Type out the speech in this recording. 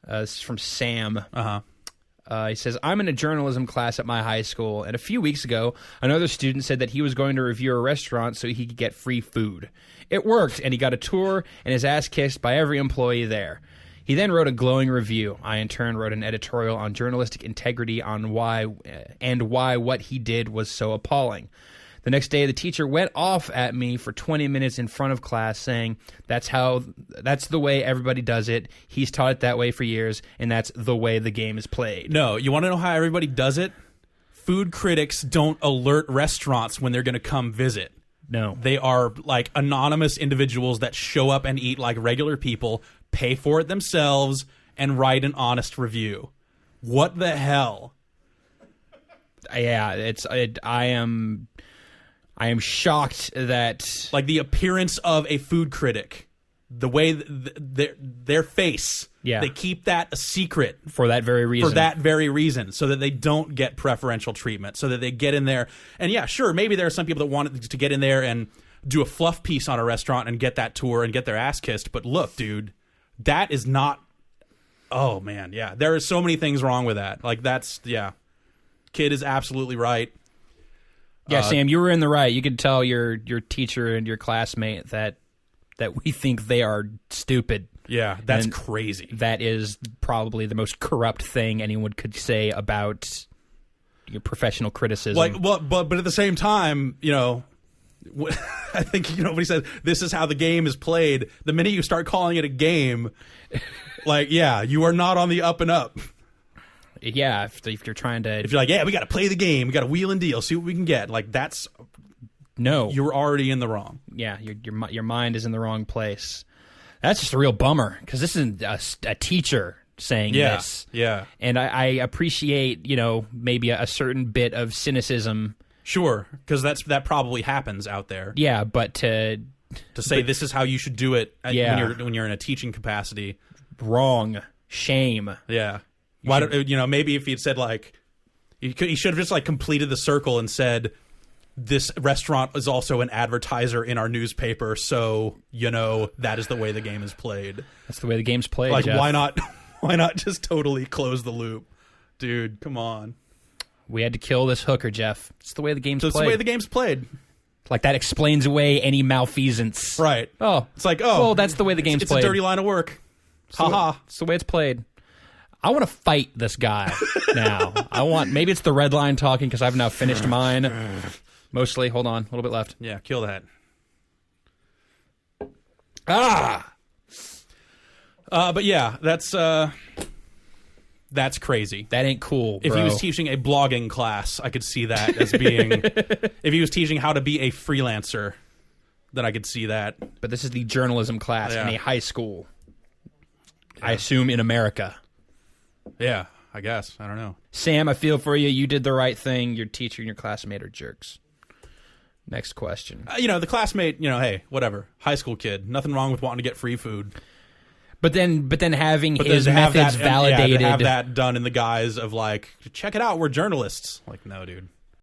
This is from Sam. Uh-huh. He says, I'm in a journalism class at my high school, and a few weeks ago, another student said that he was going to review a restaurant so he could get free food. It worked, and he got a tour and his ass kissed by every employee there. He then wrote a glowing review. I, in turn, wrote an editorial on journalistic integrity on why what he did was so appalling. The next day, the teacher went off at me for 20 minutes in front of class saying, that's the way everybody does it. He's taught it that way for years, and that's the way the game is played. No, you want to know how everybody does it? Food critics don't alert restaurants when they're going to come visit. No. They are like anonymous individuals that show up and eat like regular people, pay for it themselves, and write an honest review. What the hell? Yeah, I am shocked that... Like the appearance of a food critic, the way their face, they keep that a secret. For that very reason. So that they don't get preferential treatment, so that they get in there. And yeah, sure, maybe there are some people that want to get in there and do a fluff piece on a restaurant and get that tour and get their ass kissed. But look, dude, that is not... Oh, man, yeah. There are so many things wrong with that. Like, that's... Yeah. Kid is absolutely right. Yeah, Sam, you were in the right. You could tell your teacher and your classmate that we think they are stupid. Yeah, that's crazy. That is probably the most corrupt thing anyone could say about your professional criticism. Like, well, but at the same time, you know, I think, you know, what he said, this is how the game is played. The minute you start calling it a game, like, yeah, you are not on the up and up. Yeah, if you're trying to... If you're like, yeah, we got to play the game, we got to wheel and deal, see what we can get. Like, that's... No. You're already in the wrong. Yeah, your mind is in the wrong place. That's just a real bummer, because this isn't a teacher saying this. Yeah. And I appreciate, you know, maybe a certain bit of cynicism. Sure, because that probably happens out there. Yeah, but to say this is how you should do it when you're in a teaching capacity. Wrong. Shame. Yeah. Maybe if he'd said, like, he should have just, like, completed the circle and said, this restaurant is also an advertiser in our newspaper, so, you know, that is the way the game is played. That's the way the game's played, Like, Jeff. why not just totally close the loop? Dude, come on. We had to kill this hooker, Jeff. It's the way the game's played. It's the way the game's played. Like, that explains away any malfeasance. Right. Oh. It's like, well, that's the way the game's played. It's a dirty line of work. Ha-ha. It's the way it's played. I want to fight this guy now. Maybe it's the red line talking because I've now finished mine. Mostly. Hold on. A little bit left. Yeah, kill that. But yeah, that's crazy. That ain't cool, bro. If he was teaching a blogging class, I could see that as being... If he was teaching how to be a freelancer, then I could see that. But this is the journalism class in a high school. Yeah. I assume in America. Yeah, I guess. I don't know. Sam, I feel for you. You did the right thing. Your teacher and your classmate are jerks. Next question. The classmate, hey, whatever. High school kid. Nothing wrong with wanting to get free food. But then having his methods validated. To have that done in the guise of, like, check it out, we're journalists. Like, no, dude.